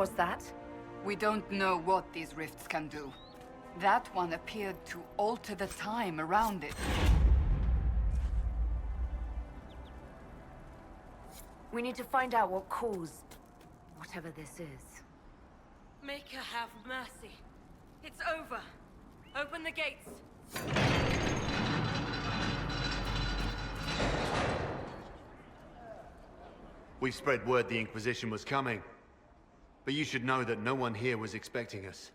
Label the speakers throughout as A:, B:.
A: was that?
B: We don't know what these rifts can do. That one appeared to alter the time around it.
A: We need to find out what caused whatever this is.
C: Make her have mercy. It's over. Open the gates.
D: We spread word the Inquisition was coming. But you should know that no one here was expecting us.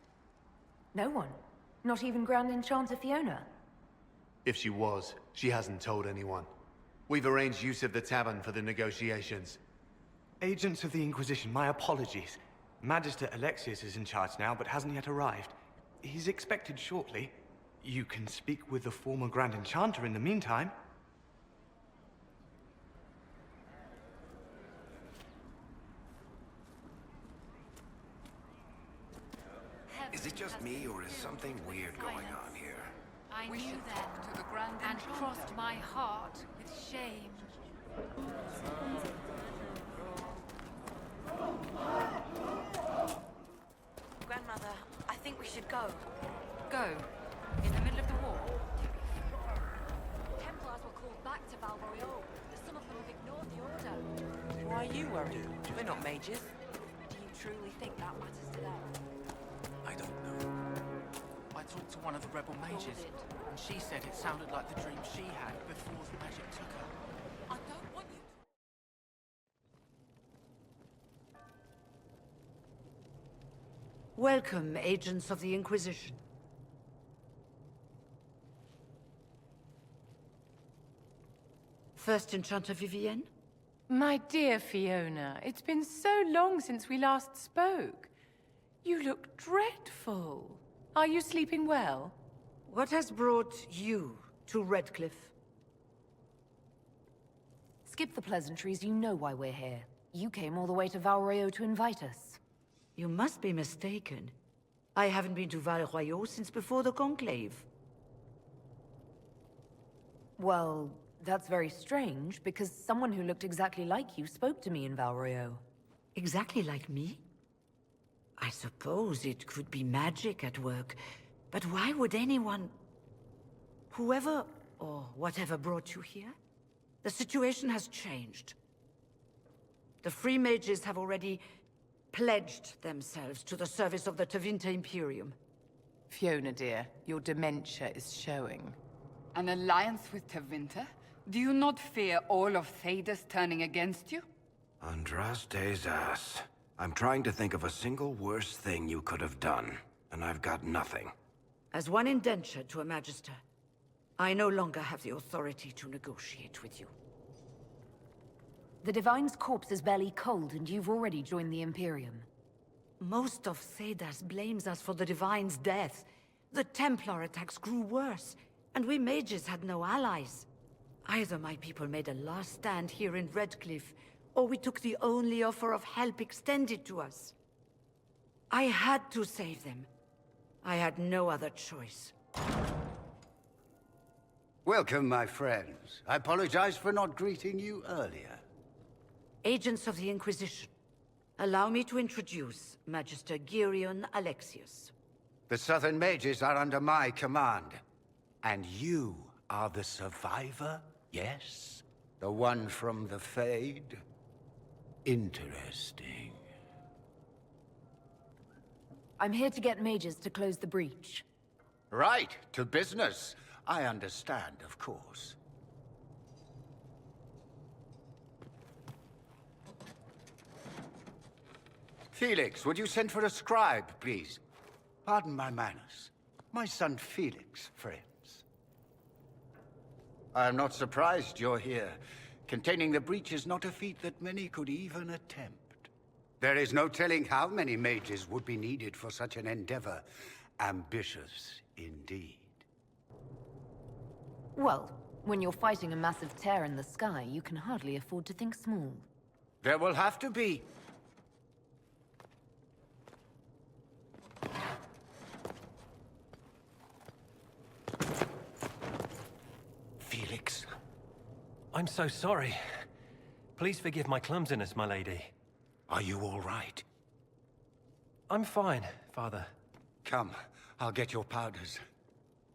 A: No one? Not even Grand Enchanter Fiona?
D: If she was, she hasn't told anyone. We've arranged use of the tavern for the negotiations.
E: Agents of the Inquisition, my apologies. Magister Alexius is in charge now, but hasn't yet arrived. He's expected shortly. You can speak with the former Grand Enchanter in the meantime.
F: Is it just me, or is something weird going on here?
C: I
B: We
C: knew
B: should
C: that
B: talk to the Grand
C: and
B: Enchanter.
C: crossed my heart with shame.
A: Grandmother, I think we should go.
C: Go. In the middle of the war.
A: Templars were called back to Valvorio, but some of them have ignored the order.
G: Why are you worried? We're not mages.
A: Do you truly think that matters to them?
G: I don't know. I talked to one of the rebel mages, and she said it sounded like the dream she had before the magic took her.
A: I don't want you...
H: Welcome, agents of the Inquisition. First Enchanter Vivienne?
I: My dear Fiona, it's been so long since we last spoke. You look dreadful. Are you sleeping well?
H: What has brought you to Redcliffe?
A: Skip the pleasantries, you know why we're here. You came all the way to Valroyo to invite us.
H: You must be mistaken. I haven't been to Val Royaux since before the Conclave.
A: Well, that's very strange, because someone who looked exactly like you spoke to me in Valroyo.
H: Exactly like me? I suppose it could be magic at work, but why would anyone... Whoever or whatever brought you here? The situation has changed. The Free Mages have already pledged themselves to the service of the Tevinter Imperium.
I: Fiona, dear, your dementia is showing.
B: An alliance with Tevinter? Do you not fear all of Thedas turning against you?
F: Andraste's ass. I'm trying to think of a single worse thing you could have done, and I've got nothing.
H: As one indentured to a Magister, I no longer have the authority to negotiate with you.
A: The Divine's corpse is barely cold, and you've already joined the Imperium.
H: Most of Thedas blames us for the Divine's death. The Templar attacks grew worse, and we mages had no allies. Either my people made a last stand here in Redcliffe, or we took the only offer of help extended to us. I had to save them. I had no other choice.
J: Welcome, my friends. I apologize for not greeting you earlier.
H: Agents of the Inquisition, allow me to introduce Magister Girion Alexius.
J: The Southern Mages are under my command. And you are the survivor, yes? The one from the Fade? Interesting.
A: I'm here to get mages to close the breach.
J: Right, to business. I understand, of course. Felix, would you send for a scribe, please? Pardon my manners. My son Felix, friends. I am not surprised you're here. Containing the breach is not a feat that many could even attempt. There is no telling how many mages would be needed for such an endeavor. Ambitious, indeed.
A: Well, when you're fighting a massive tear in the sky, you can hardly afford to think small.
J: There will have to be. Felix.
K: I'm so sorry. Please forgive my clumsiness, my lady.
J: Are you all right?
K: I'm fine, Father.
J: Come, I'll get your powders.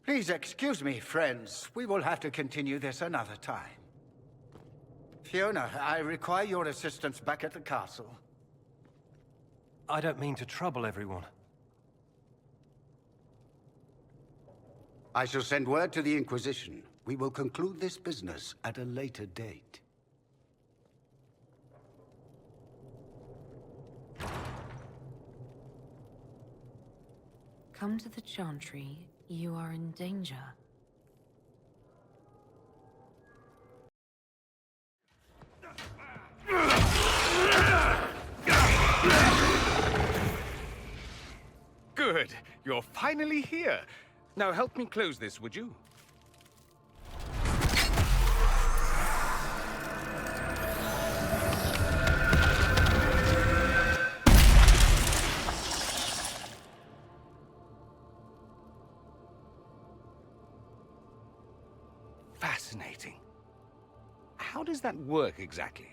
J: Please excuse me, friends. We will have to continue this another time. Fiona, I require your assistance back at the castle.
K: I don't mean to trouble everyone.
J: I shall send word to the Inquisition. We will conclude this business at a later date.
A: Come to the Chantry. You are in danger.
L: Good. You're finally here. Now help me close this, would you? Fascinating. How does that work exactly?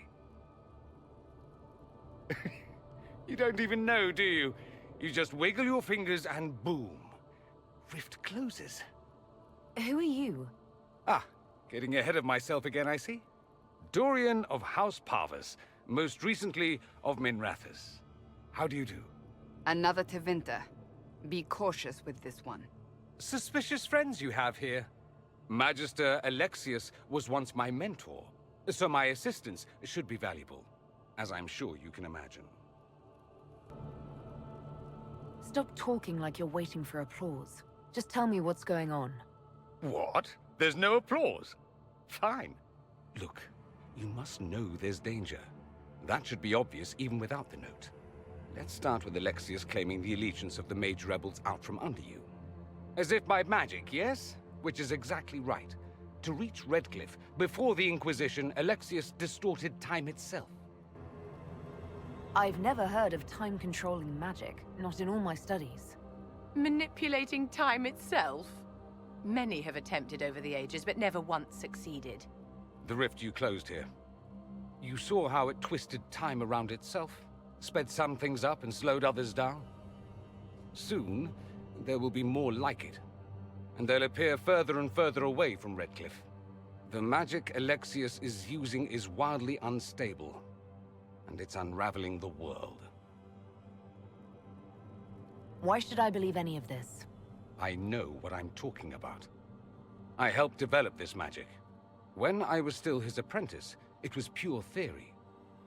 L: You don't even know, do you? You just wiggle your fingers and boom. Rift closes.
A: Who are you?
L: Ah, getting ahead of myself again, I see. Dorian of House Parvus, most recently of Minrathous. How do you do?
B: Another Tevinter. Be cautious with this one.
L: Suspicious friends you have here. Magister Alexius was once my mentor, so my assistance should be valuable, as I'm sure you can imagine.
A: Stop talking like you're waiting for applause. Just tell me what's going on.
L: What? There's no applause? Fine. Look, you must know there's danger. That should be obvious even without the note. Let's start with Alexius claiming the allegiance of the mage rebels out from under you. As if by magic, yes? Which is exactly right. To reach Redcliffe, before the Inquisition, Alexius distorted time itself.
A: I've never heard of time-controlling magic, not in all my studies.
I: Manipulating time itself? Many have attempted over the ages, but never once succeeded.
L: The rift you closed here. You saw how it twisted time around itself, sped some things up and slowed others down. Soon, there will be more like it, and they'll appear further and further away from Redcliffe. The magic Alexius is using is wildly unstable, and it's unraveling the world.
A: Why should I believe any of this?
L: I know what I'm talking about. I helped develop this magic. When I was still his apprentice, it was pure theory.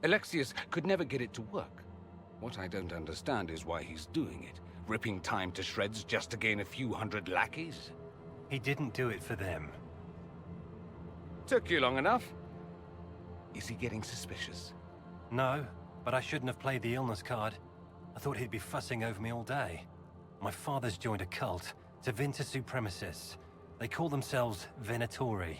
L: Alexius could never get it to work. What I don't understand is why he's doing it, ripping time to shreds just to gain a few hundred lackeys.
K: He didn't do it for them.
L: Took you long enough. Is he getting suspicious?
K: No, but I shouldn't have played the illness card. I thought he'd be fussing over me all day. My father's joined a cult, Tevinter Supremacists. They call themselves Venatori.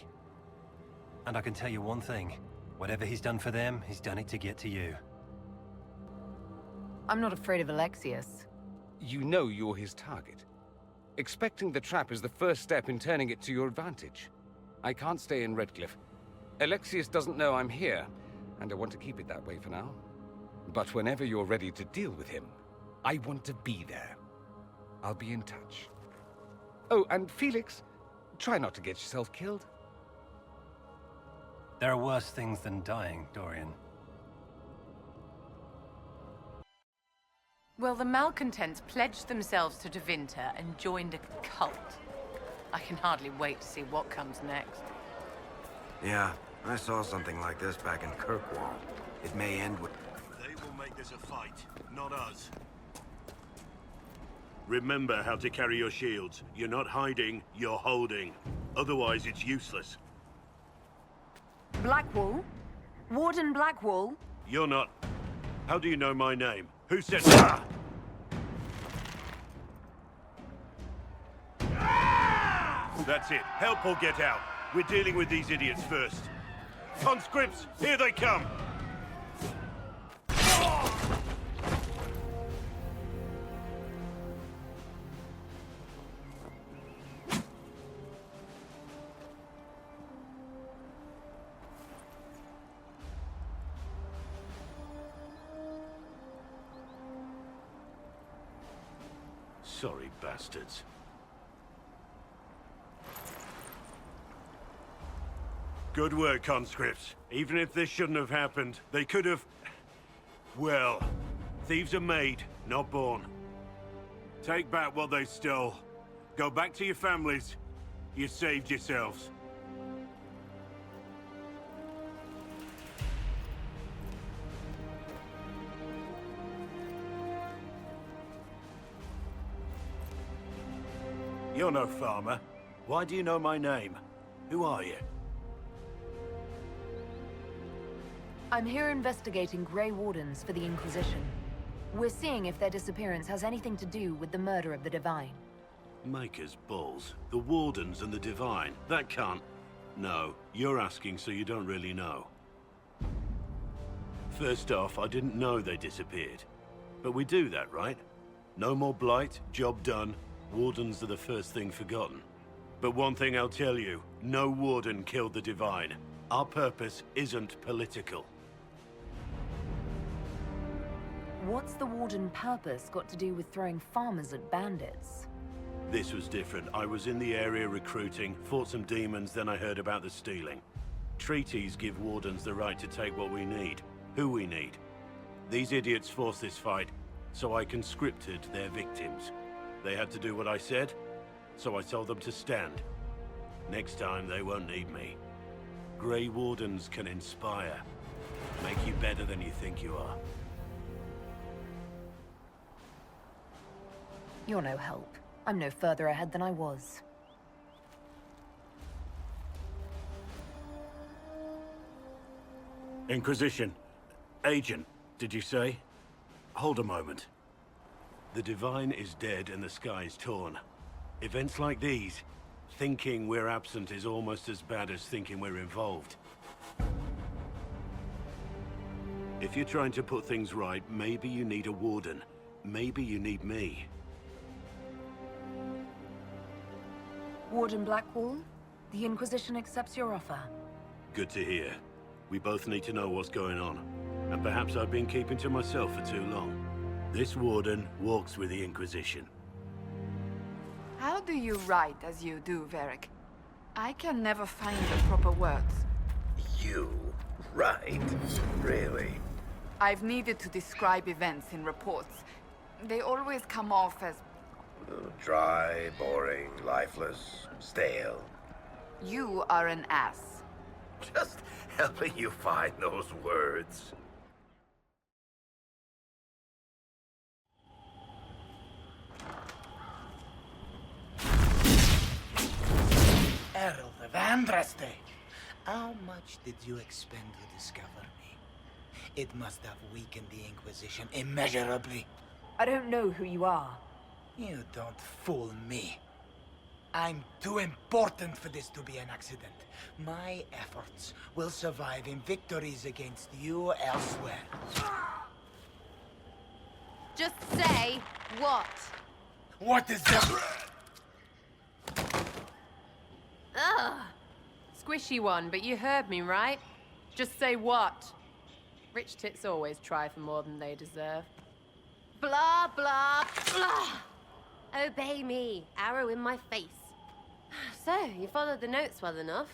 K: And I can tell you one thing. Whatever he's done for them, he's done it to get to you.
A: I'm not afraid of Alexius.
L: You know you're his target. Expecting the trap is the first step in turning it to your advantage. I can't stay in Redcliffe. Alexius doesn't know I'm here, and I want to keep it that way for now. But whenever you're ready to deal with him, I want to be there. I'll be in touch. Oh, and Felix, try not to get yourself killed.
K: There are worse things than dying, Dorian.
I: Well, the malcontents pledged themselves to Tevinter and joined a cult. I can hardly wait to see what comes next.
F: Yeah, I saw something like this back in Kirkwall. It may end with...
M: They will make this a fight, not us. Remember how to carry your shields. You're not hiding, you're holding. Otherwise, it's useless.
A: Blackwall? Warden Blackwall?
M: You're not... How do you know my name? Who said... Ah! That's it. Help or get out. We're dealing with these idiots first. Conscripts, here they come! Sorry, bastards. Good work, conscripts. Even if this shouldn't have happened, they could have... Well, thieves are made, not born. Take back what they stole. Go back to your families. You saved yourselves. You're no farmer. Why do you know my name? Who are you?
A: I'm here investigating Grey Wardens for the Inquisition. We're seeing if their disappearance has anything to do with the murder of the Divine.
M: Maker's balls. The Wardens and the Divine. That can't... No, you're asking so you don't really know. First off, I didn't know they disappeared. But we do that, right? No more blight, job done. Wardens are the first thing forgotten. But one thing I'll tell you, no Warden killed the Divine. Our purpose isn't political.
A: What's the Warden purpose got to do with throwing farmers at bandits?
M: This was different. I was in the area recruiting, fought some demons, then I heard about the stealing. Treaties give Wardens the right to take what we need, who we need. These idiots forced this fight, so I conscripted their victims. They had to do what I said, so I told them to stand. Next time, they won't need me. Grey Wardens can inspire, make you better than you think you are.
A: You're no help. I'm no further ahead than I was.
M: Inquisition. Agent, did you say? Hold a moment. The Divine is dead and the sky is torn. Events like these, thinking we're absent is almost as bad as thinking we're involved. If you're trying to put things right, maybe you need a Warden. Maybe you need me.
A: Warden Blackwall, the Inquisition accepts your offer.
M: Good to hear. We both need to know what's going on. And perhaps I've been keeping to myself for too long. This Warden walks with the Inquisition.
B: How do you write as you do, Varric? I can never find the proper words.
F: You write? Really?
B: I've needed to describe events in reports. They always come off as...
F: Dry, boring, lifeless, stale.
B: You are an ass.
F: Just helping you find those words.
G: Herald of Andraste, how much did you expend to discover me? It must have weakened the Inquisition immeasurably.
A: I don't know who you are.
G: You don't fool me. I'm too important for this to be an accident. My efforts will survive in victories against you elsewhere.
C: Just say what?
G: What is that?
C: Ugh.
I: Squishy one, but you heard me, right? Just say what? Rich tits always try for more than they deserve.
C: Blah, blah, blah. Obey me. Arrow in my face. So, you followed the notes well enough.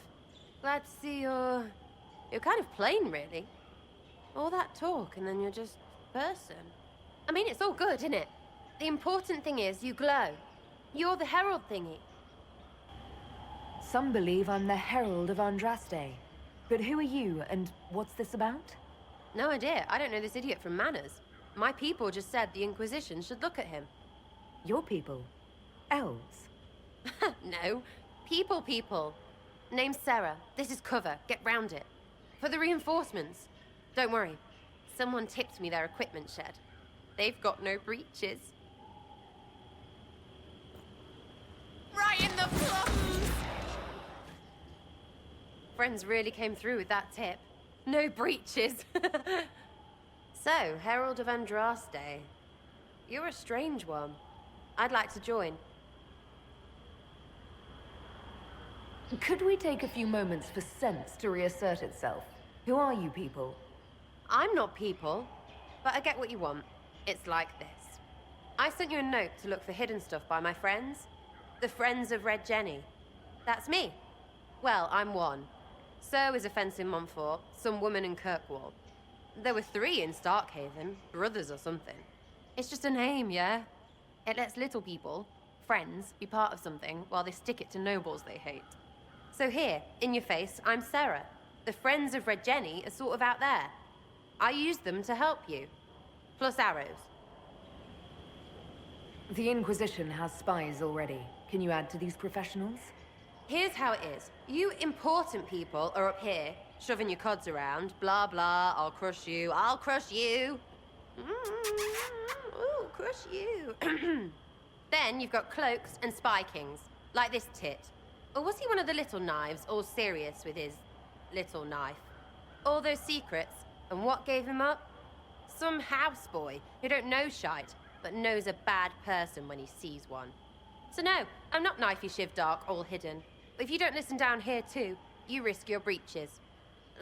C: Glad to see you're kind of plain, really. All that talk, and then you're just person. I mean, it's all good, isn't it? The important thing is you glow. You're the herald thingy.
A: Some believe I'm the Herald of Andraste. But who are you, and what's this about?
C: No idea. I don't know this idiot from Manners. My people just said the Inquisition should look at him.
A: Your people? Elves?
C: No. People. Name's Sarah. This is cover. Get round it. For the reinforcements. Don't worry. Someone tipped me their equipment shed. They've got no breaches. Right in the plums! Friends really came through with that tip. No breaches. So, Herald of Andraste. You're a strange one. I'd like to join.
A: Could we take a few moments for sense to reassert itself? Who are you people?
C: I'm not people, but I get what you want. It's like this. I sent you a note to look for hidden stuff by my friends. The Friends of Red Jenny. That's me. Well, I'm one. So is a fence in Montfort, some woman in Kirkwall. There were 3 in Starkhaven, brothers or something. It's just a name, yeah? It lets little people, friends, be part of something while they stick it to nobles they hate. So here, in your face, I'm Sarah. The Friends of Red Jenny are sort of out there. I used them to help you. Plus arrows.
A: The Inquisition has spies already. Can you add to these professionals?
C: Here's how it is. You important people are up here, shoving your cods around. Blah, blah, I'll crush you, I'll crush you. Ooh, crush you. Then you've got cloaks and spy kings, like this tit. Or was he one of the little knives, all serious with his little knife? All those secrets, and what gave him up? Some houseboy who don't know shite, but knows a bad person when he sees one. So no, I'm not knifey shiv dark, all hidden. If you don't listen down here too, you risk your breeches.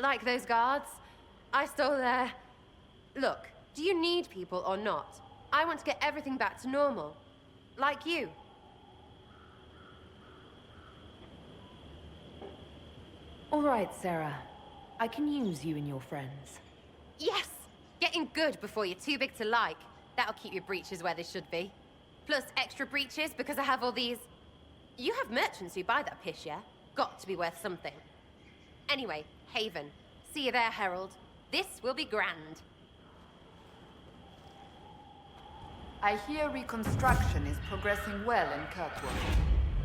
C: Like those guards, I stole their... Look, do you need people or not? I want to get everything back to normal. Like you.
A: All right, Sarah. I can use you and your friends.
C: Yes! Getting good before you're too big to like. That'll keep your breeches where they should be. Plus extra breeches because I have all these... You have merchants who buy that piss, yeah? Got to be worth something. Anyway, Haven. See you there, Herald. This will be grand.
B: I hear reconstruction is progressing well in Kirkwall.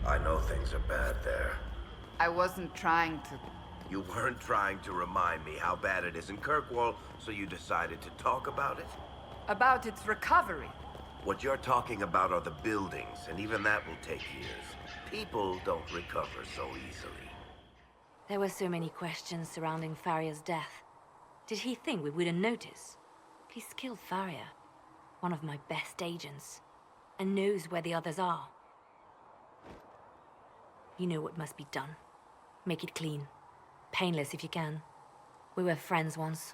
F: I know things are bad there.
B: I wasn't trying to...
F: You weren't trying to remind me how bad it is in Kirkwall, so you decided to talk about it?
B: About its recovery.
F: What you're talking about are the buildings, and even that will take years. People don't recover so easily.
N: There were so many questions surrounding Farria's death. Did he think we wouldn't notice? He's killed Farria, one of my best agents, and knows where the others are. You know what must be done. Make it clean. Painless if you can. We were friends once.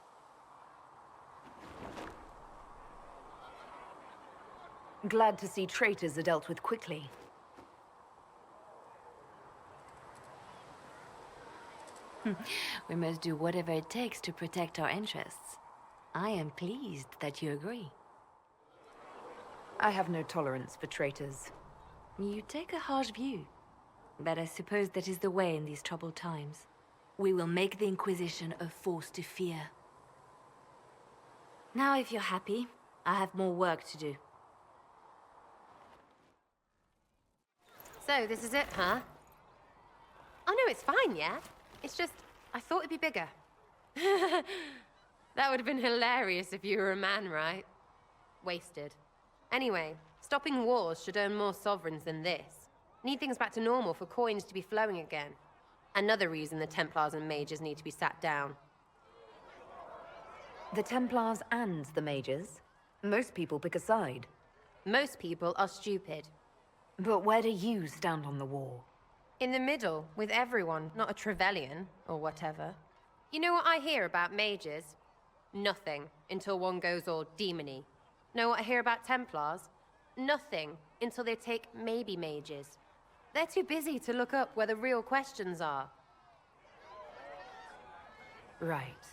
A: Glad to see traitors are dealt with quickly.
N: We must do whatever it takes to protect our interests. I am pleased that you agree.
A: I have no tolerance for traitors.
N: You take a harsh view, but I suppose that is the way in these troubled times. We will make the Inquisition a force to fear. Now, if you're happy, I have more work to do.
C: So, this is it, huh? Oh no, it's fine, yeah? It's just, I thought it'd be bigger. That would have been hilarious if you were a man, right? Wasted. Anyway, stopping wars should earn more sovereigns than this. Need things back to normal for coins to be flowing again. Another reason the Templars and Mages need to be sat down.
A: The Templars and the Mages? Most people pick a side.
C: Most people are stupid.
A: But where do you stand on the war?
C: In the middle, with everyone, not a Trevelyan, or whatever. You know what I hear about mages? Nothing, until one goes all demony. Know what I hear about Templars? Nothing, until they take maybe mages. They're too busy to look up where the real questions are.
A: Right.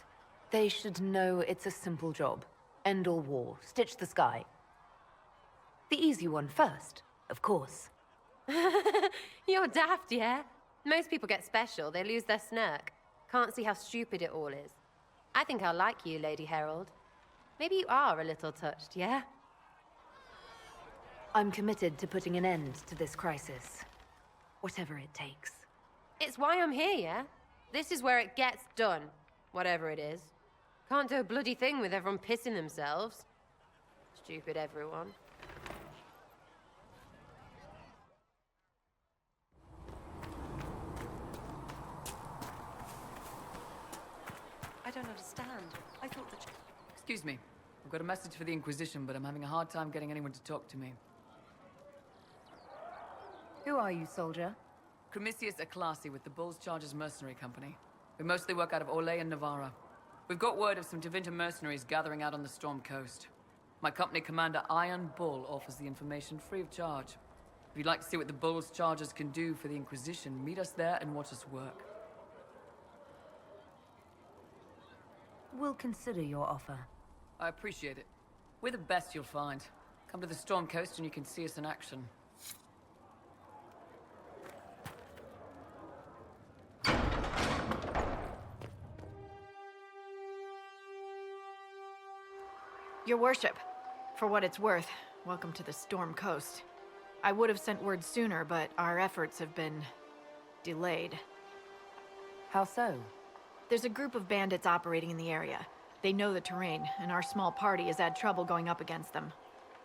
A: They should know it's a simple job. End all war, stitch the sky. The easy one first, of course.
C: You're daft, yeah? Most people get special, they lose their snark. Can't see how stupid it all is. I think I'll like you, Lady Herald. Maybe you are a little touched, yeah?
A: I'm committed to putting an end to this crisis. Whatever it takes.
C: It's why I'm here, yeah? This is where it gets done. Whatever it is. Can't do a bloody thing with everyone pissing themselves. Stupid everyone.
O: I don't understand. I thought that...
B: Excuse me. I've got a message for the Inquisition, but I'm having a hard time getting anyone to talk to me.
A: Who are you, soldier?
B: Cremisius Aclasi with the Bulls Chargers Mercenary Company. We mostly work out of Olay and Navarra. We've got word of some Tevinter mercenaries gathering out on the Storm Coast.
P: My company commander, Iron Bull, offers the information free of charge. If you'd like to see what the Bull's charges can do for the Inquisition, meet us there and watch us work.
A: We'll consider your offer.
P: I appreciate it. We're the best you'll find. Come to the Storm Coast and you can see us in action.
Q: Your worship, for what it's worth, welcome to the Storm Coast. I would have sent word sooner, but our efforts have been delayed.
A: How so?
Q: There's a group of bandits operating in the area. They know the terrain, and our small party has had trouble going up against them.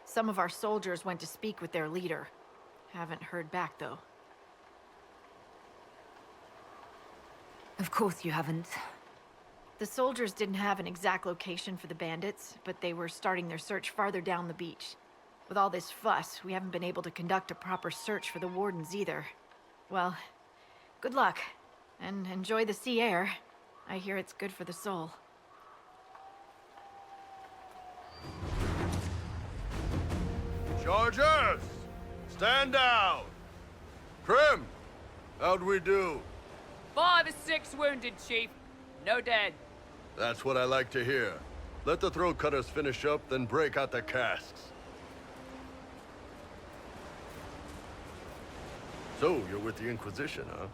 Q: Some of our soldiers went to speak with their leader. Haven't heard back, though.
A: Of course you haven't.
Q: The soldiers didn't have an exact location for the bandits, but they were starting their search farther down the beach. With all this fuss, we haven't been able to conduct a proper search for the wardens either. Well, good luck, and enjoy the sea air. I hear it's good for the soul.
R: Chargers! Stand down! Krim! How'd we do?
P: 5 or 6 wounded, Chief. No dead.
R: That's what I like to hear. Let the throat cutters finish up, then break out the casks. So, you're with the Inquisition, huh?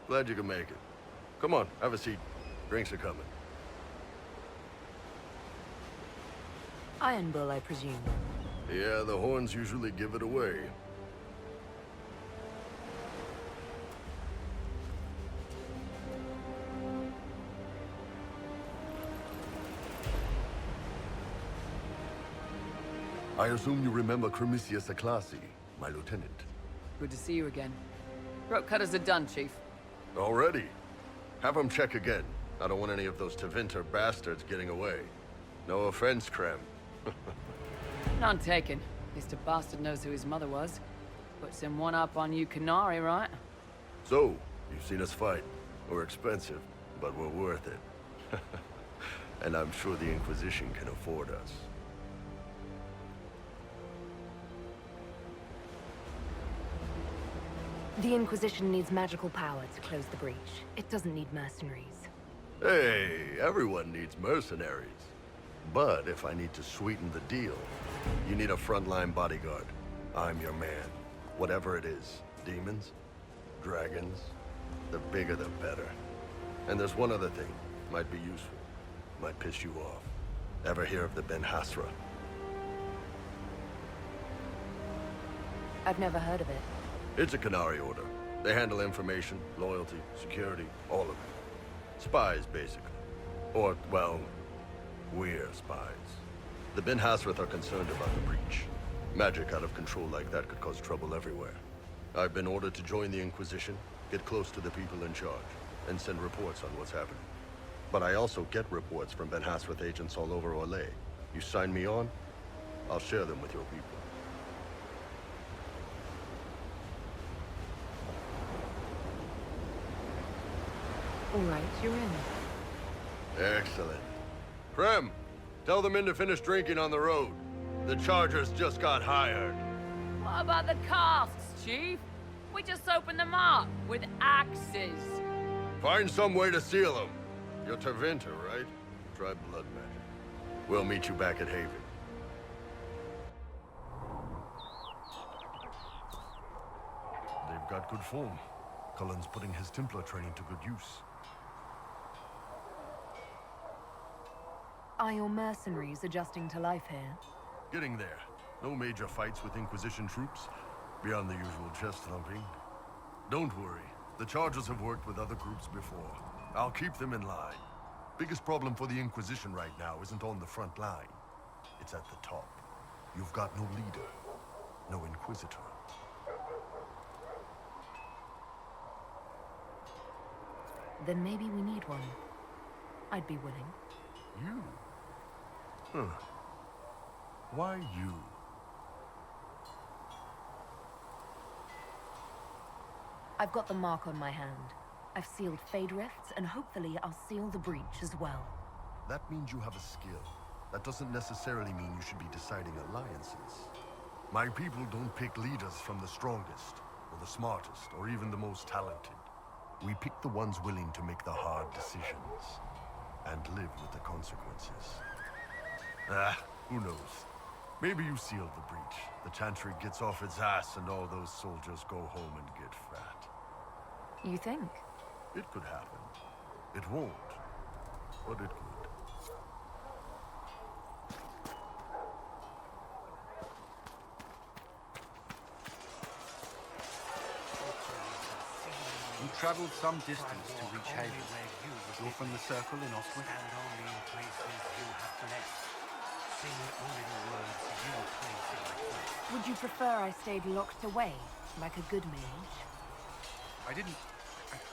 R: Glad you can make it. Come on, have a seat. Drinks are coming.
A: Iron Bull, I presume.
R: Yeah, the horns usually give it away. I assume you remember Cremisius Aclasi, my lieutenant.
P: Good to see you again. Throat cutters are done, Chief.
R: Already? Have them check again. I don't want any of those Tevinter bastards getting away. No offense, Krem.
P: None taken. At least a bastard knows who his mother was. Puts him one up on you Canary, right?
R: So, you've seen us fight. We're expensive, but we're worth it. And I'm sure the Inquisition can afford us.
A: The Inquisition needs magical power to close the breach. It doesn't need mercenaries.
R: Hey, everyone needs mercenaries. But if I need to sweeten the deal, you need a frontline bodyguard. I'm your man. Whatever it is. Demons? Dragons? The bigger the better. And there's one other thing. Might be useful. Might piss you off. Ever hear of the Ben Hasra?
A: I've never heard of it.
R: It's a Canary order. They handle information, loyalty, security, all of it. Spies, basically. Or, well, we're spies. The Ben Hasrath are concerned about the breach. Magic out of control like that could cause trouble everywhere. I've been ordered to join the Inquisition, get close to the people in charge, and send reports on what's happening. But I also get reports from Ben Hasrath agents all over Orlais. You sign me on, I'll share them with your people.
A: All right, you're in.
R: Excellent. Krem, tell the men to finish drinking on the road. The Chargers just got hired.
P: What about the casks, Chief? We just opened them up with axes.
R: Find some way to seal them. You're Tevinter, right? Try blood magic. We'll meet you back at Haven. They've got good form. Cullen's putting his Templar training to good use.
A: Are your mercenaries adjusting to life here?
R: Getting there. No major fights with Inquisition troops, beyond the usual chest thumping. Don't worry. The Chargers have worked with other groups before. I'll keep them in line. Biggest problem for the Inquisition right now isn't on the front line. It's at the top. You've got no leader. No Inquisitor.
A: Then maybe we need one. I'd be willing.
R: You? Huh. Why you?
A: I've got the mark on my hand. I've sealed Fade Rifts, and hopefully I'll seal the breach as well.
R: That means you have a skill. that doesn't necessarily mean you should be deciding alliances. My people don't pick leaders from the strongest, or the smartest, or even the most talented. We pick the ones willing to make the hard decisions, and live with the consequences. Who knows? Maybe you sealed the breach. The Chantry gets off its ass and all those soldiers go home and get fat.
A: You think?
R: It could happen. It won't, but it could.
J: You traveled some distance to reach Haven. You're from the Circle in Ostwick?
A: Would you prefer I stayed locked away, like a good mage?
J: I didn't...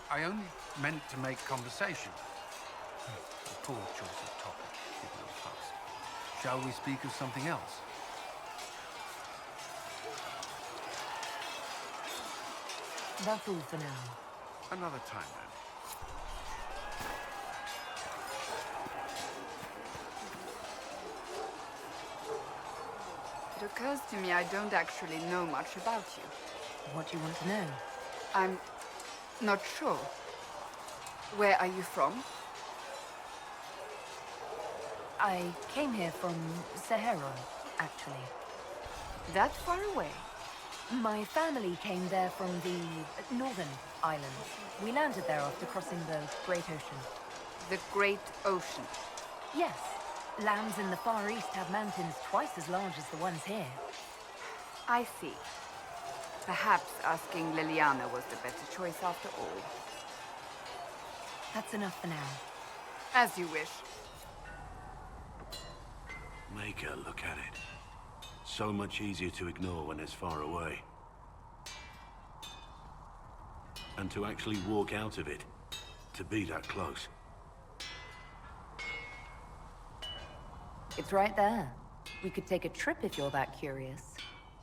J: I only meant to make conversation. A poor choice of topic, given our past. Shall we speak of something else?
A: That's all for now.
J: Another time, then.
B: It occurs to me I don't actually know much about you.
A: What do you want to know?
B: I'm not sure. Where are you from?
A: I came here from Sahara, actually.
B: That far away?
A: My family came there from the northern islands. We landed there after crossing the Great Ocean.
B: The Great Ocean?
A: Yes. Lands in the Far East have mountains twice as large as the ones here.
B: I see. Perhaps asking Liliana was the better choice after all.
A: That's enough for now.
B: As you wish.
M: Make her look at it. So much easier to ignore when it's far away. And to actually walk out of it. To be that close.
A: It's right there. We could take a trip if you're that curious.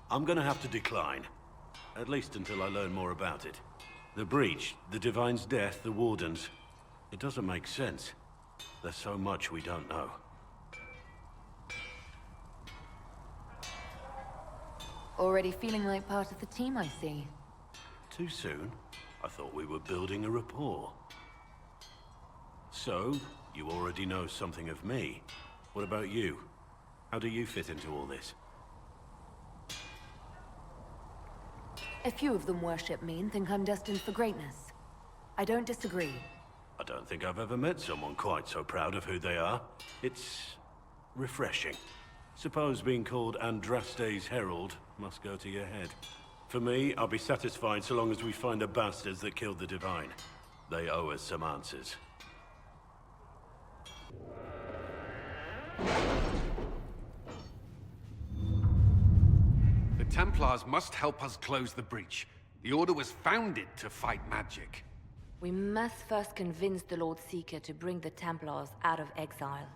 M: I'm gonna have to decline. At least until I learn more about it. The breach, the Divine's death, the Wardens. It doesn't make sense. There's so much we don't know.
A: Already feeling like part of the team, I see.
M: Too soon? I thought we were building a rapport. So, you already know something of me. What about you? How do you fit into all this?
A: A few of them worship me and think I'm destined for greatness. I don't disagree.
M: I don't think I've ever met someone quite so proud of who they are. It's refreshing. Suppose being called Andraste's Herald must go to your head. For me, I'll be satisfied so long as we find the bastards that killed the Divine. They owe us some answers.
J: The Templars must help us close the breach. The Order was founded to fight magic.
N: We must first convince the Lord Seeker to bring the Templars out of exile.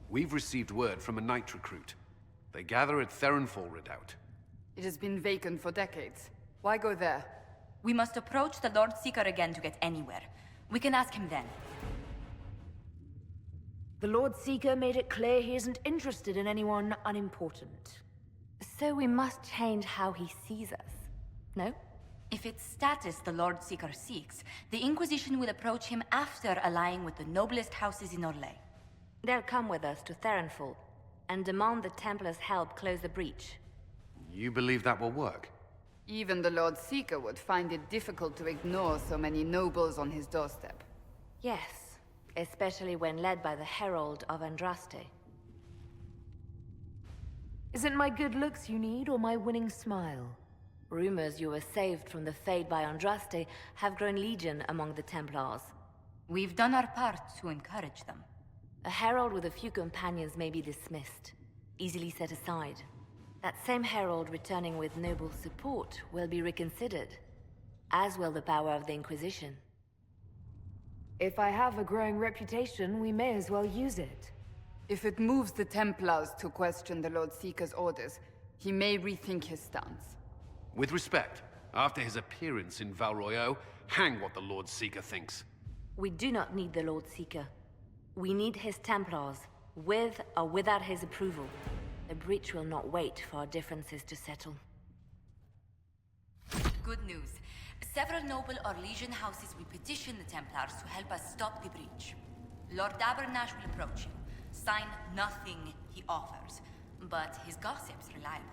J: We've received word from a Knight recruit. They gather at Theronfall Redoubt.
B: It has been vacant for decades. Why go there?
S: We must approach the Lord Seeker again to get anywhere. We can ask him then.
A: The Lord Seeker made it clear he isn't interested in anyone unimportant.
N: So we must change how he sees us, no?
S: If it's status the Lord Seeker seeks, the Inquisition will approach him after allying with the noblest houses in Orlais.
N: They'll come with us to Theronfall and demand the Templars' help close the breach.
J: You believe that will work?
B: Even the Lord Seeker would find it difficult to ignore so many nobles on his doorstep.
N: Yes, especially when led by the Herald of Andraste.
A: Is it my good looks you need, or my winning smile?
N: Rumors you were saved from the fate by Andraste have grown legion among the Templars.
S: We've done our part to encourage them.
N: A herald with a few companions may be dismissed, easily set aside. That same herald returning with noble support will be reconsidered, as will the power of the Inquisition.
A: If I have a growing reputation, we may as well use it.
B: If it moves the Templars to question the Lord Seeker's orders, he may rethink his stance.
J: With respect, after his appearance in Val Royeaux, hang what the Lord Seeker thinks.
N: We do not need the Lord Seeker. We need his Templars, With or without his approval, the breach will not wait for our differences to settle.
S: Good news. Several noble or legion houses will petition the Templars to help us stop the breach. Lord Abernash will approach you. Sign nothing he offers, but his gossip's reliable.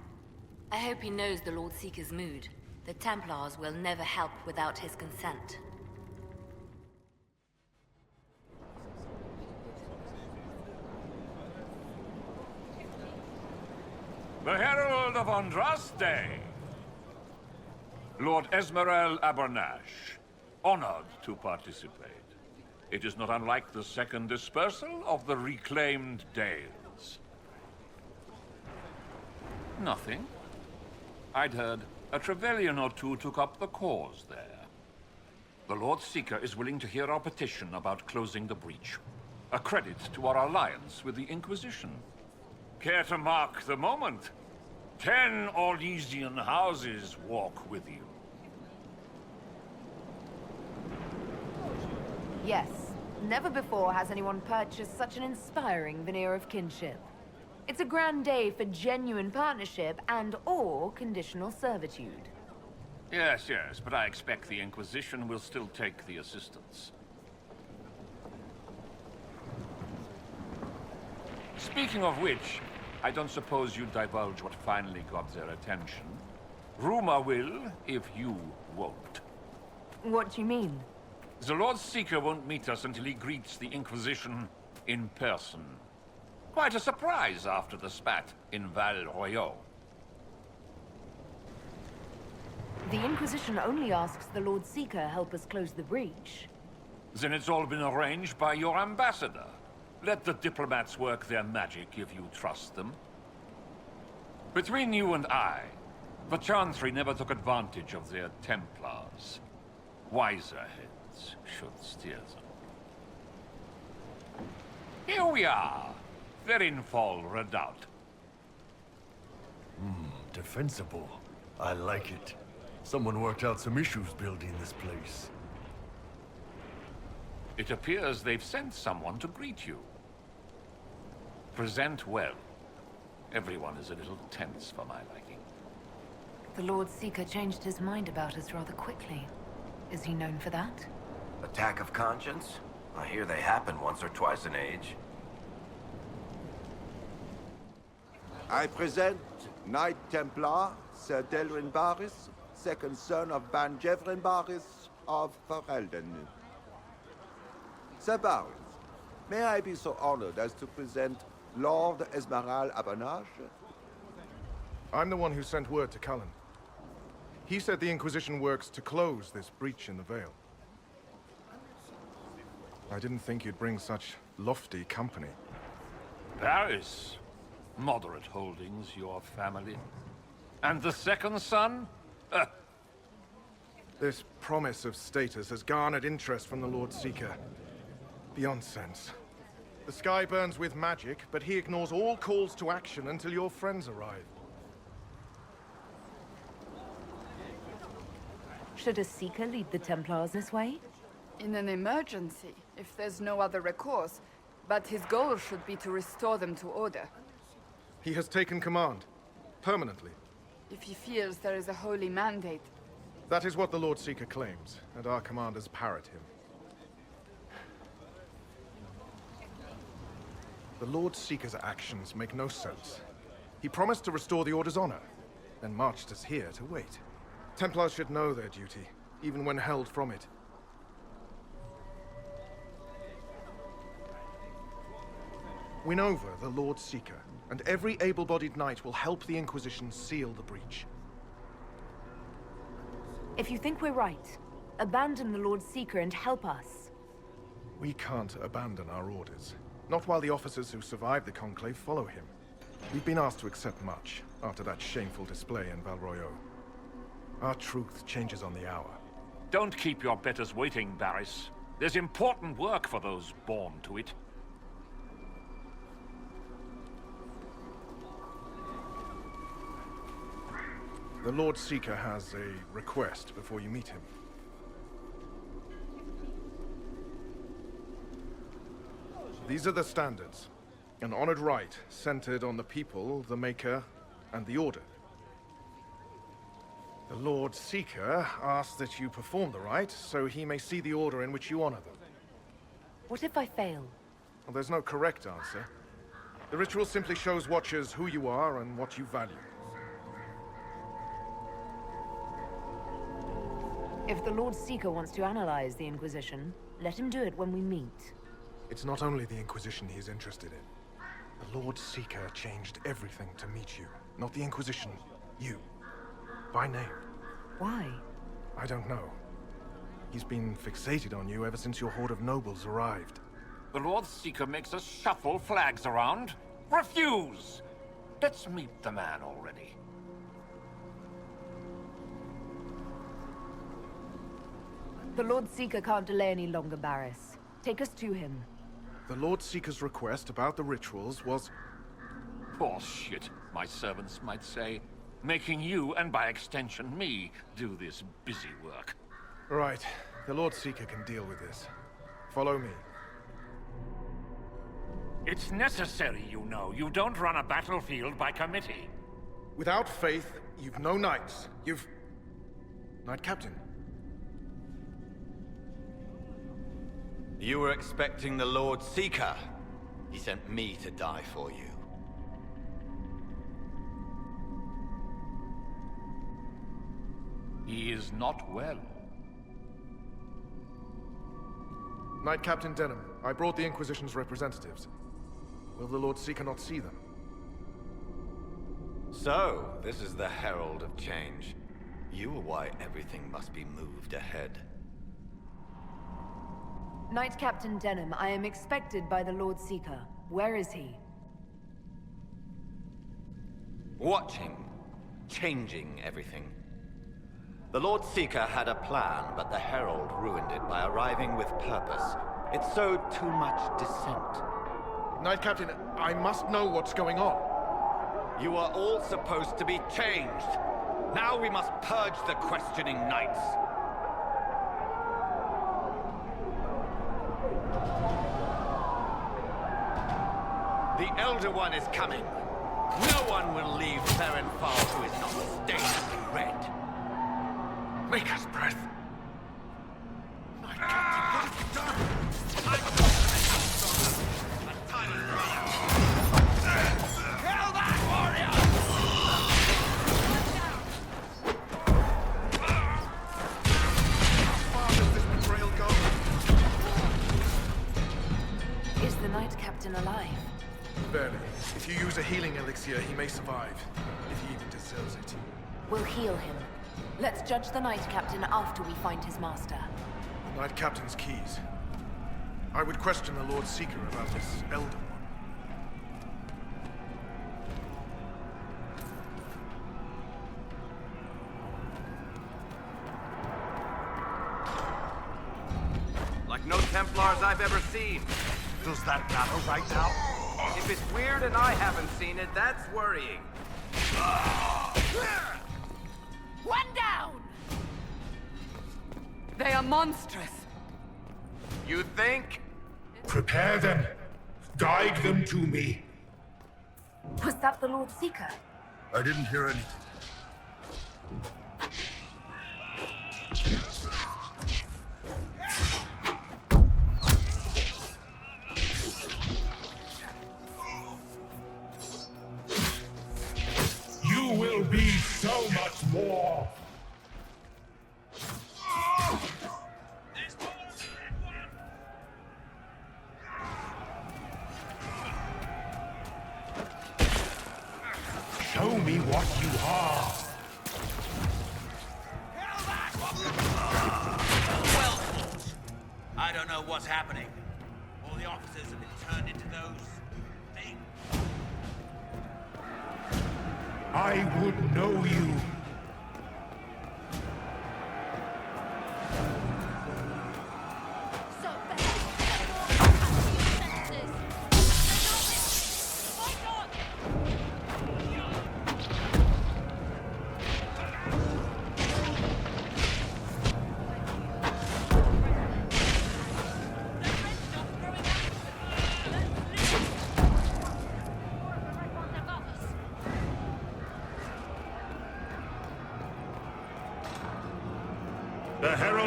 N: I hope he knows the Lord Seeker's mood. The Templars will never help without his consent.
T: The Herald of Andraste! Lord Esmerel Abernash, honored to participate. It is not unlike the second dispersal of the reclaimed Dales. Nothing. I'd heard a Trevelyan or two took up the cause there. The Lord Seeker is willing to hear our petition about closing the breach. A credit to our alliance with the Inquisition. Care to mark the moment? 10 Orlesian houses walk with you.
A: Yes. Never before has anyone purchased such an inspiring veneer of kinship. It's a grand day for genuine partnership and/or conditional servitude.
T: Yes, but I expect the Inquisition will still take the assistance. Speaking of which, I don't suppose you divulge what finally got their attention. Rumor will, if you won't.
A: What do you mean?
T: The Lord Seeker won't meet us until he greets the Inquisition in person. Quite a surprise after the spat in Val Royeaux.
A: The Inquisition only asks the Lord Seeker help us close the breach.
T: Then it's all been arranged by your ambassador. Let the diplomats work their magic if you trust them. Between you and I, the Chantry never took advantage of their Templars. Wiser heads should steer them. Here we are, Verinfall Redoubt.
R: Defensible. I like it. Someone worked out some issues building this place.
T: It appears they've sent someone to greet you. Present well. Everyone is a little tense for my liking.
A: The Lord Seeker changed his mind about us rather quickly. Is he known for that?
F: Attack of conscience? I hear they happen once or twice in age.
U: I present Knight Templar, Sir Delrin Barris, second son of Ban Jevrin Barris of Ferelden. Sir Barris, may I be so honored as to present Lord Esmeralda Abernash?
V: I'm the one who sent word to Cullen. He said the Inquisition works to close this breach in the Vale. I didn't think you'd bring such lofty company.
T: Paris. Moderate holdings, your family. And the second son?
V: This promise of status has garnered interest from the Lord Seeker. Beyond sense. The sky burns with magic, but he ignores all calls to action until your friends arrive.
A: Should a Seeker lead the Templars this way?
B: In an emergency, if there's no other recourse. But his goal should be to restore them to order.
V: He has taken command. Permanently.
B: If he feels there is a holy mandate.
V: That is what the Lord Seeker claims, and our commanders parrot him. The Lord Seeker's actions make no sense. He promised to restore the Order's honor, then marched us here to wait. Templars should know their duty, even when held from it. Win over the Lord Seeker, and every able-bodied knight will help the Inquisition seal the breach.
A: If you think we're right, abandon the Lord Seeker and help us.
V: We can't abandon our orders. Not while the officers who survived the Conclave follow him. We've been asked to accept much after that shameful display in Val Royeaux. Our truth changes on the hour.
T: Don't keep your betters waiting, Barris. There's important work for those born to it.
V: The Lord Seeker has a request before you meet him. These are the standards. An honored rite centered on the people, the Maker, and the Order. The Lord Seeker asks that you perform the rite, so he may see the order in which you honor them.
A: What if I fail?
V: Well, there's no correct answer. The ritual simply shows Watchers who you are and what you value.
A: If the Lord Seeker wants to analyze the Inquisition, let him do it when we meet.
V: It's not only the Inquisition he's interested in. The Lord Seeker changed everything to meet you. Not the Inquisition. You. By name.
A: Why?
V: I don't know. He's been fixated on you ever since your horde of nobles arrived.
T: The Lord Seeker makes us shuffle flags around. Refuse! Let's meet the man already.
A: The Lord Seeker can't delay any longer, Barris. Take us to him.
V: The Lord Seeker's request about the rituals was...
T: Bullshit, my servants might say. Making you, and by extension me, do this busy work.
V: Right. The Lord Seeker can deal with this. Follow me.
T: It's necessary, you know. You don't run a battlefield by committee.
V: Without faith, you've no knights. You've... Knight Captain.
D: You were expecting the Lord Seeker. He sent me to die for you.
T: He is not well.
V: Knight Captain Denham, I brought the Inquisition's representatives. Will the Lord Seeker not see them?
D: So, this is the herald of change. You are why everything must be moved ahead.
A: Knight Captain Denham, I am expected by the Lord Seeker. Where is he?
D: Watching. Changing everything. The Lord Seeker had a plan, but the Herald ruined it by arriving with purpose. It sowed too much dissent.
V: Knight Captain, I must know what's going on.
D: You are all supposed to be changed. Now we must purge the questioning knights. The Elder One is coming. No one will leave Therenfall who is not stained with red.
V: Maker's breath.
D: Kill that warrior!
V: How far does this betrayal go?
A: Is the Knight Captain alive?
V: Barely. If you use a healing elixir, he may survive. If he even deserves it.
A: We'll heal him. Let's judge the Knight Captain after we find his master.
V: The Knight Captain's keys. I would question the Lord Seeker about this Elder One.
F: Like no Templars I've ever seen.
E: Does that matter right now?
F: If it's weird and I haven't seen it, that's worrying.
A: One down!
P: They are monstrous.
F: You think?
E: Prepare them. Guide them to me.
A: Was that the Lord Seeker?
E: I didn't hear anything. You will be so much more. Show me what you are.
W: Well, I don't know what's happening. All the officers have been turned into those things.
E: I would know you.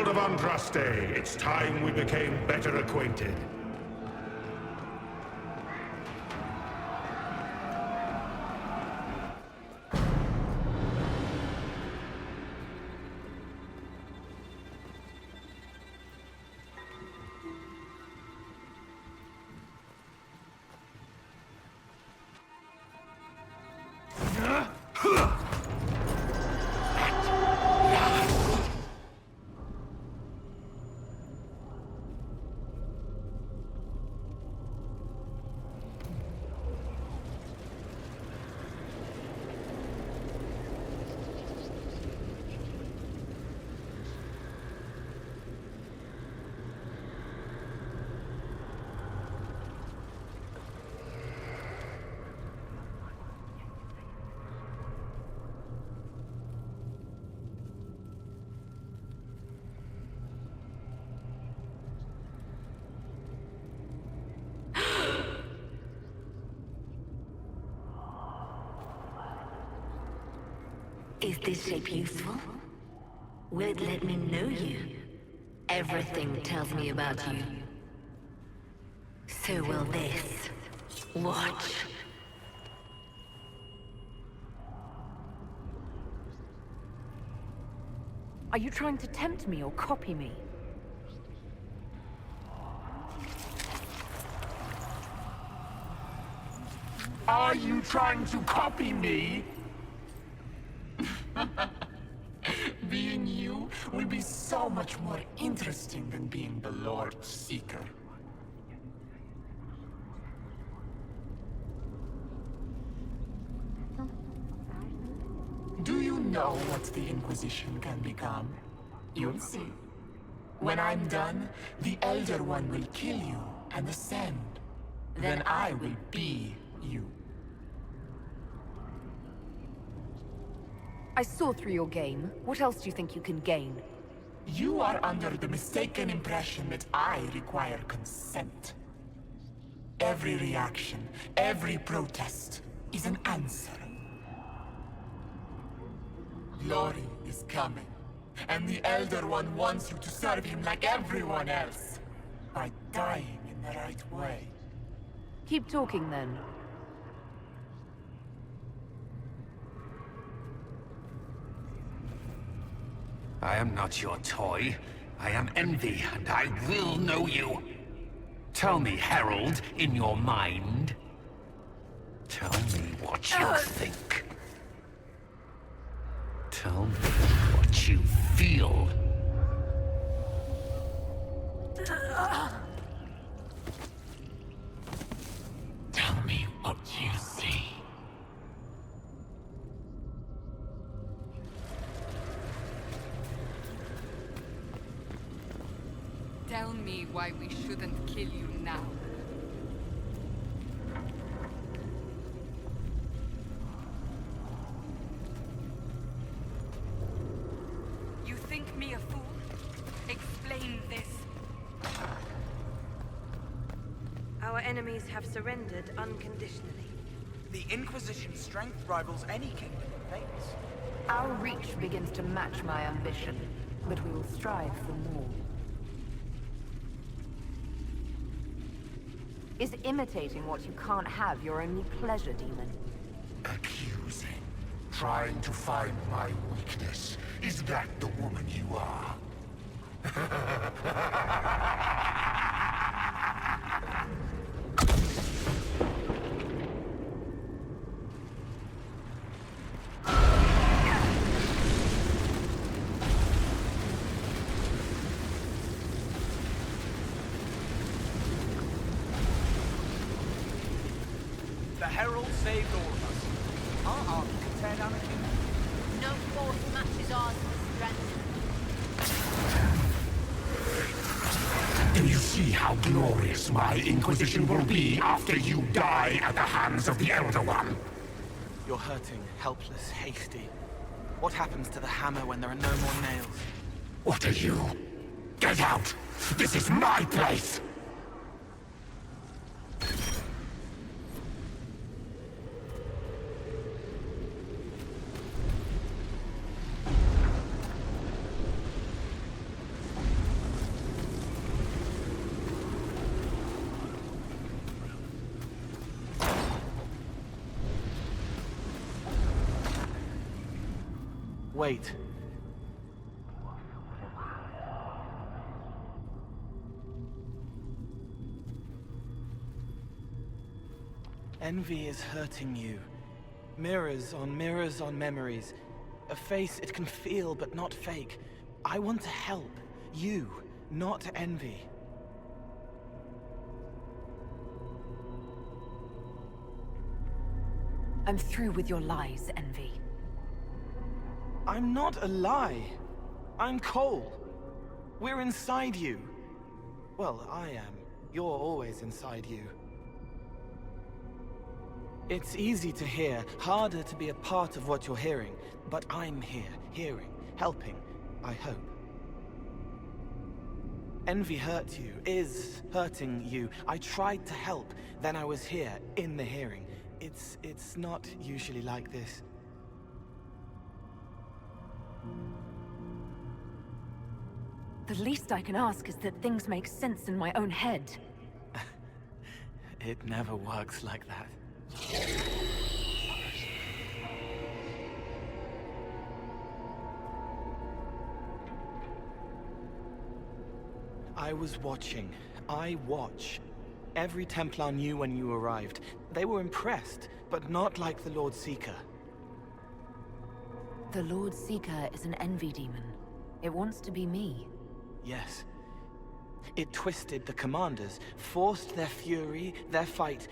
E: Herald of Andraste, it's time we became better acquainted.
N: Is this shape useful? Will it let me know you? Everything tells me about you. So will this. Watch.
A: Are you trying to tempt me or copy me?
E: Are you trying to copy me? Being you will be so much more interesting than being the Lord Seeker. Do you know what the Inquisition can become? You'll see. When I'm done, the Elder One will kill you and ascend. Then I will be you.
A: I saw through your game. What else do you think you can gain?
E: You are under the mistaken impression that I require consent. Every reaction, every protest is an answer. Glory is coming, and the Elder One wants you to serve him like everyone else, by dying in the right way.
A: Keep talking then.
J: I am not your toy. I am Envy, and I will know you. Tell me, Herald, in your mind. Tell me what you think. Tell me what you feel. Tell me what you see.
B: Tell me why we shouldn't kill you now. You think me a fool? Explain this.
O: Our enemies have surrendered unconditionally.
G: The Inquisition's strength rivals any kingdom in Vegas.
A: Our reach begins to match my ambition, but we will strive for more. Is imitating what you can't have your only pleasure, demon?
E: Accusing. Trying to find my weakness. Is that the woman you are?
G: The Herald saved all of us. Our army can tear down a kingdom.
C: No force matches ours for strength.
E: Do you see how glorious my Inquisition will be after you die at the hands of the Elder One?
H: You're hurting, helpless, hasty. What happens to the hammer when there are no more nails?
E: What are you? Get out! This is my place!
H: Wait. Envy is hurting you. Mirrors on memories. A face it can feel but not fake. I want to help. You, not envy.
A: I'm through with your lies, Envy.
H: I'm not a lie. I'm Cole. We're inside you. Well, I am. You're always inside you. It's easy to hear, harder to be a part of what you're hearing. But I'm here, hearing, helping, I hope. Envy hurt you, is hurting you. I tried to help, then I was here, in the hearing. It's not usually like this.
A: The least I can ask is that things make sense in my own head.
H: It never works like that. I was watching. I watch. Every Templar knew when you arrived. They were impressed, but not like the Lord Seeker.
A: The Lord Seeker is an envy demon. It wants to be me.
H: Yes. It twisted the commanders, forced their fury, their fight.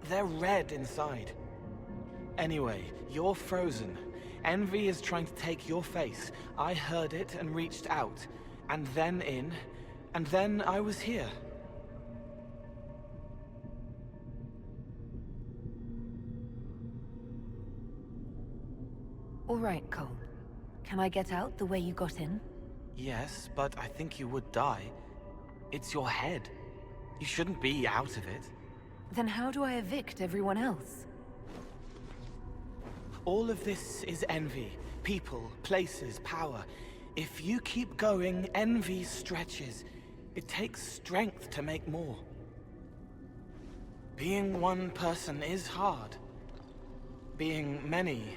H: They're red inside. Anyway, you're frozen. Envy is trying to take your face. I heard it and reached out. And then in. And then I was here.
A: All right, Cole. Can I get out the way you got in?
H: Yes, but I think you would die. It's your head. You shouldn't be out of it.
A: Then how do I evict everyone else?
H: All of this is envy. People, places, power. If you keep going, envy stretches. It takes strength to make more. Being one person is hard. Being many,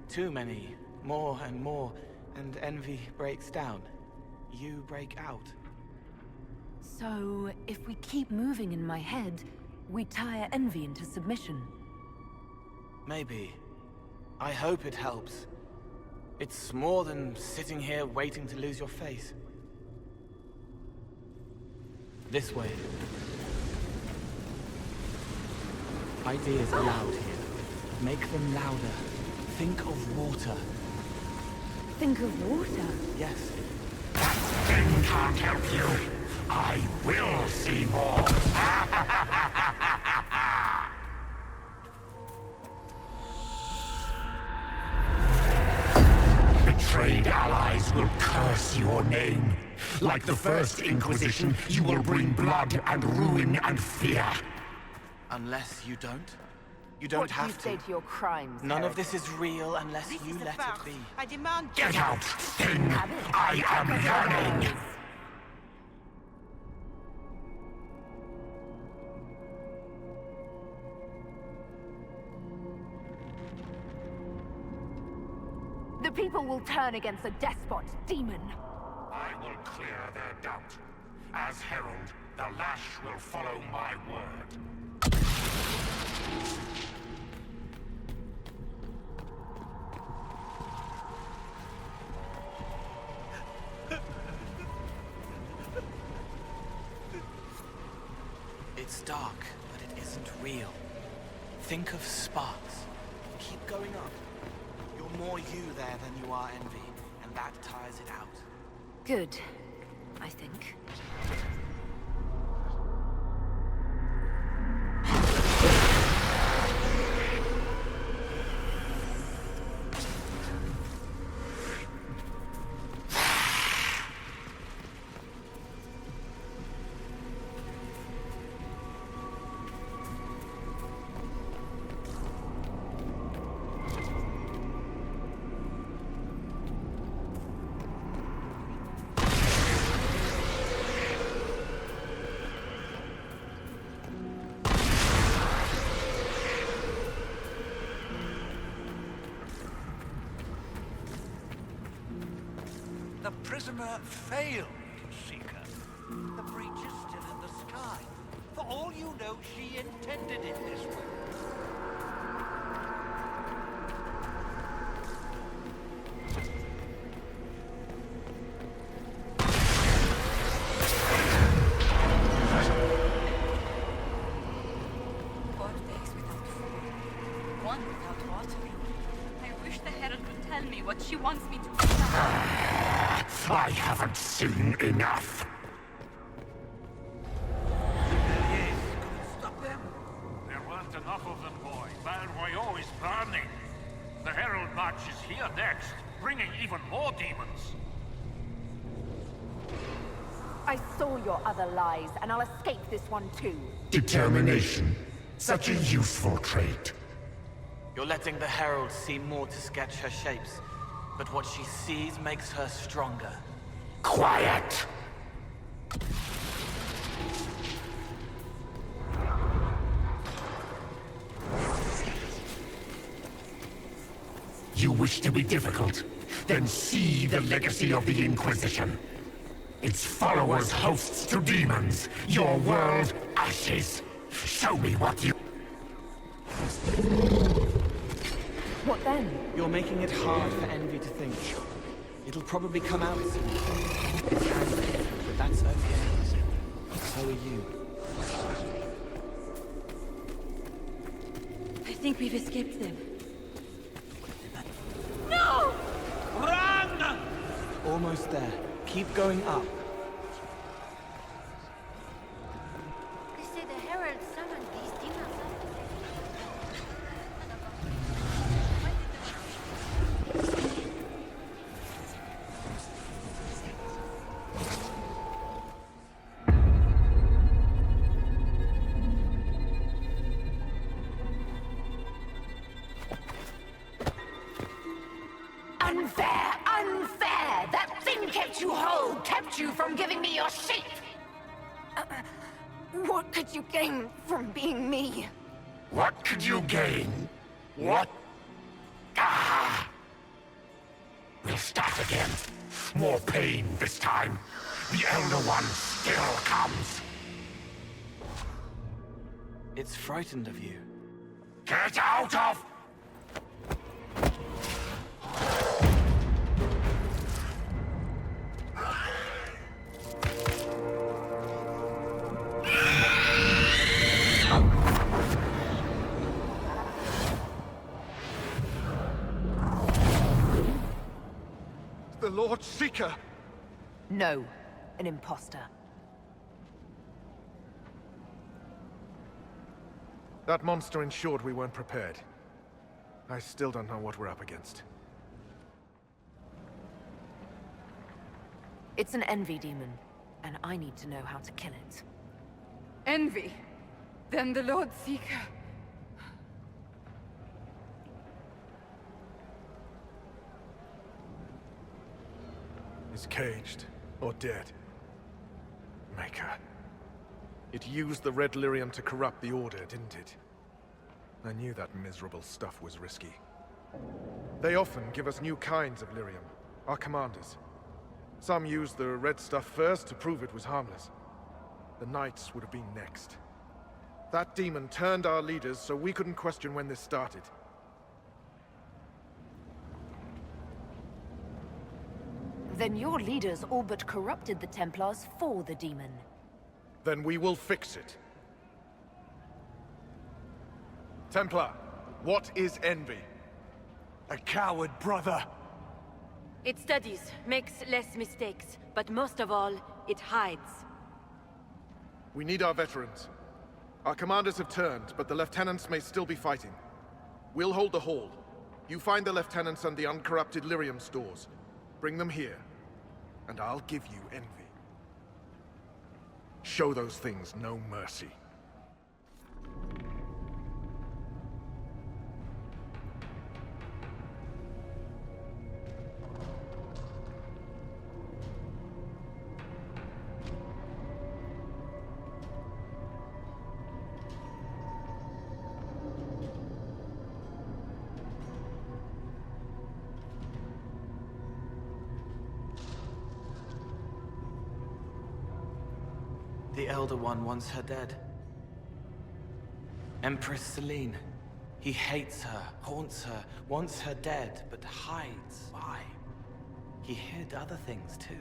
H: too many, more and more, and envy breaks down. You break out.
A: So, if we keep moving in my head, we tire envy into submission.
H: Maybe. I hope it helps. It's more than sitting here waiting to lose your face. This way. Ideas are loud here. Make them louder. Think of water.
A: Think of water?
H: Yes.
E: That thing can't help you. I will see more. Betrayed allies will curse your name. Like the first Inquisition, you will bring blood and ruin and fear.
H: Unless you don't. You don't have to.
A: What do you say to your crimes,
H: None
A: heretic?
H: of this is real unless you let it be.
O: I demand...
E: Get out, thing! I am yearning!
A: The people will turn against a despot, demon.
E: I will clear their doubt. As herald, the lash will follow my word.
H: It's dark, but it isn't real. Think of sparks. Keep going up. You're more you there than you are envy, and that tires it out.
A: Good, I think.
W: prisoner failed, Seeker. The breach is still in the sky. For all you know, she intended it this way.
S: One without water. I wish the Herald would tell me what she wants me to do.
E: I haven't seen enough.
T: Stop them! There weren't enough of them, boy. Valroyo is burning. The Herald March is here next, bringing even more demons.
A: I saw your other lies, and I'll escape this one too.
E: Determination. Such a useful trait.
H: You're letting the Herald see more to sketch her shapes, but what she sees makes her stronger.
E: Quiet! You wish to be difficult? Then see the legacy of the Inquisition. Its followers hosts to demons, your world ashes. Show me what you...
A: What then?
H: You're making it hard for Envy to think. It'll probably come out soon. It's angry, but that's okay. So are you.
N: I think we've escaped them.
W: No! Run!
H: Almost there. Keep going up.
C: They say the Herald summoned these demons.
A: Unfair! Unfair! That thing kept you whole, kept you from giving me your shape! What could you gain from being me?
E: What could you gain? What? Ah! We'll start again. More pain this time. The Elder One still comes.
H: It's frightened of you.
E: Get out of...
V: The Lord Seeker!
A: No, an imposter.
V: That monster ensured we weren't prepared. I still don't know what we're up against.
A: It's an envy demon, and I need to know how to kill it.
B: Envy? Then the Lord Seeker.
V: Is caged or dead. Maker. It used the red lyrium to corrupt the Order, didn't it? I knew that miserable stuff was risky. They often give us new kinds of lyrium, our commanders. Some used the red stuff first to prove it was harmless. The Knights would have been next. That demon turned our leaders so we couldn't question when this started.
A: Then your leaders all but corrupted the Templars for the demon.
V: Then we will fix it. Templar, what is envy?
W: A coward, brother.
N: It studies, makes less mistakes, but most of all, it hides.
V: We need our veterans. Our commanders have turned, but the lieutenants may still be fighting. We'll hold the hall. You find the lieutenants and the uncorrupted lyrium stores. Bring them here, and I'll give you envy. Show those things no mercy.
H: The Elder One wants her dead. Empress Celine. He hates her, haunts her, wants her dead, but hides. Why? He hid other things too.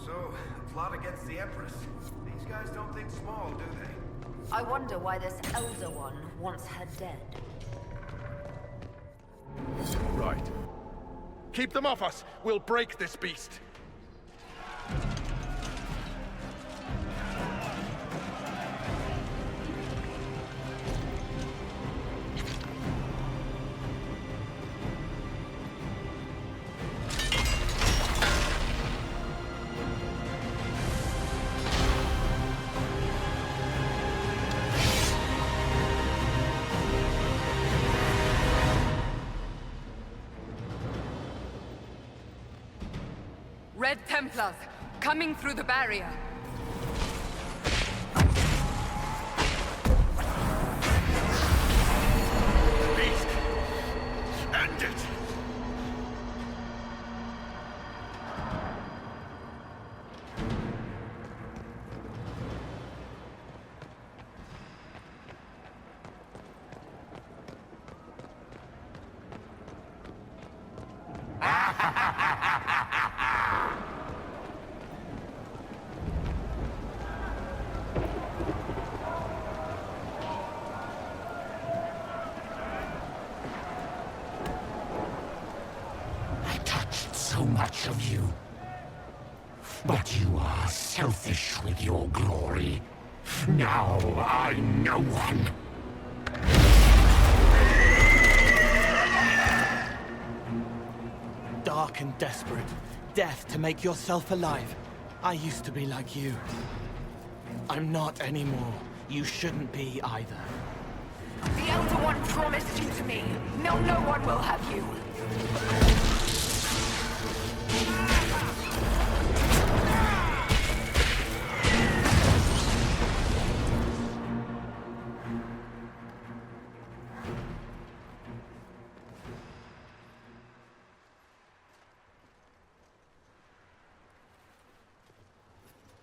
F: So, a plot against the Empress. These guys don't think small, do they?
A: I wonder why this Elder One wants her dead.
V: Right. Keep them off us! We'll break this beast!
B: Red Templars, coming through the barrier.
V: Beast! End it!
E: So much of you. But you are selfish with your glory. Now I'm no one.
H: Dark and desperate. Death to make yourself alive. I used to be like you. I'm not anymore. You shouldn't be either.
A: The Elder One promised you to me. No one will have you.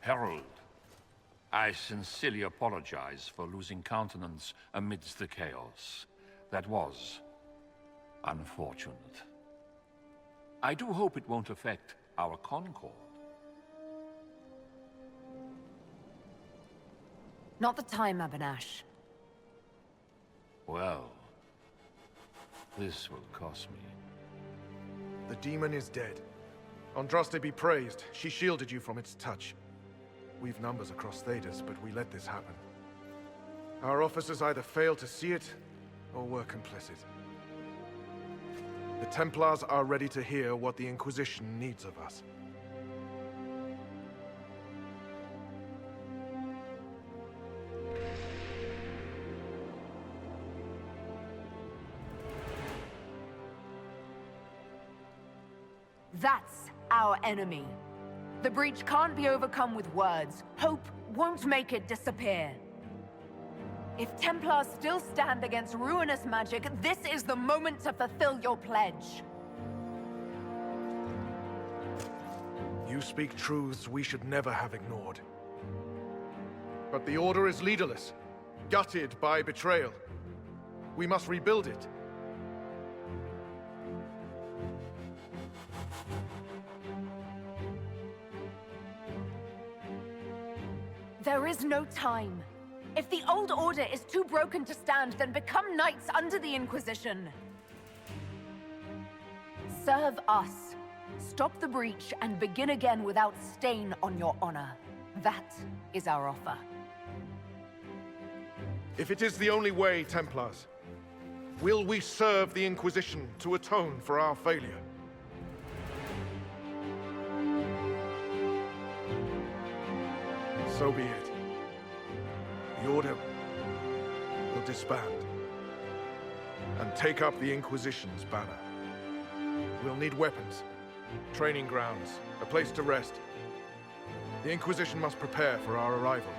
T: Herald, I sincerely apologize for losing countenance amidst the chaos. That was unfortunate. I do hope it won't affect our concord.
A: Not the time, Abanash.
T: Well, this will cost me.
V: The demon is dead. Andraste be praised. She shielded you from its touch. We've numbers across Thedas, but we let this happen. Our officers either failed to see it, or were complicit. The Templars are ready to hear what the Inquisition needs of us.
A: That's our enemy. The breach can't be overcome with words. Hope won't make it disappear. If Templars still stand against ruinous magic, this is the moment to fulfill your pledge.
V: You speak truths we should never have ignored. But the Order is leaderless, gutted by betrayal. We must rebuild it.
A: There is no time. If the old order is too broken to stand, then become knights under the Inquisition. Serve us. Stop the breach and begin again without stain on your honor. That is our offer.
V: If it is the only way, Templars, will we serve the Inquisition to atone for our failure? So be it. The Order will disband and take up the Inquisition's banner. We'll need weapons, training grounds, a place to rest. The Inquisition must prepare for our arrival.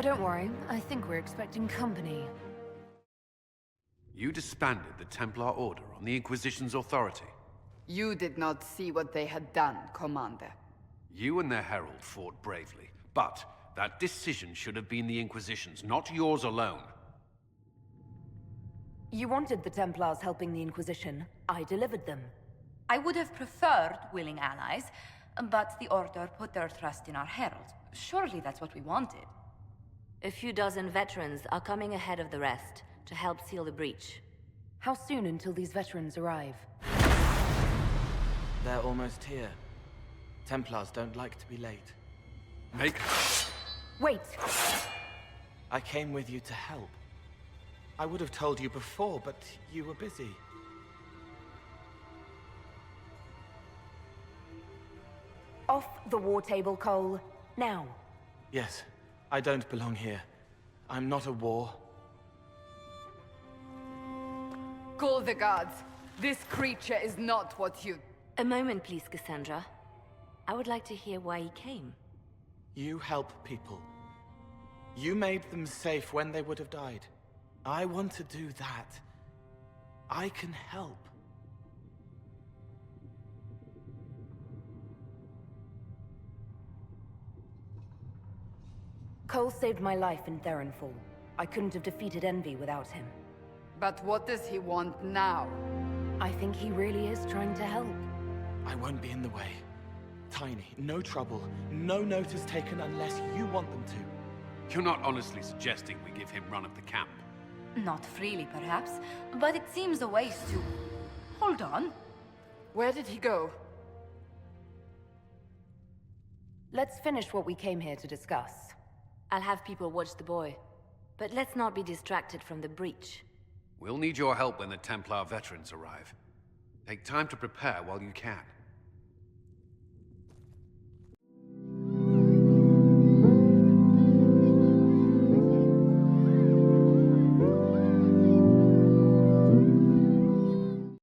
A: Don't worry. I think we're expecting company.
I: You disbanded the Templar Order on the Inquisition's authority.
B: You did not see what they had done, Commander.
I: You and their herald fought bravely, but that decision should have been the Inquisition's, not yours alone.
A: You wanted the Templars helping the Inquisition. I delivered them.
S: I would have preferred willing allies, but the Order put their trust in our herald. Surely that's what we wanted.
N: A few dozen veterans are coming ahead of the rest to help seal the breach.
A: How soon until these veterans arrive?
H: They're almost here. Templars don't like to be late.
A: Wait!
H: I came with you to help. I would have told you before, but you were busy.
A: Off the war table, Cole. Now.
H: Yes, I don't belong here. I'm not a war.
B: Call the gods. This creature is not what you...
N: A moment, please, Cassandra. I would like to hear why he came.
H: You help people. You made them safe when they would have died. I want to do that. I can help.
A: Cole saved my life in Theronfall. I couldn't have defeated Envy without him.
B: But what does he want now?
A: I think he really is trying to help.
H: I won't be in the way. Tiny, no trouble, no notice taken unless you want them to.
I: You're not honestly suggesting we give him run of the camp?
S: Not freely, perhaps, but it seems a waste to... Hold on.
B: Where did he go?
A: Let's finish what we came here to discuss.
N: I'll have people watch the boy. But let's not be distracted from the breach.
I: We'll need your help when the Templar veterans arrive. Take time to prepare while you can.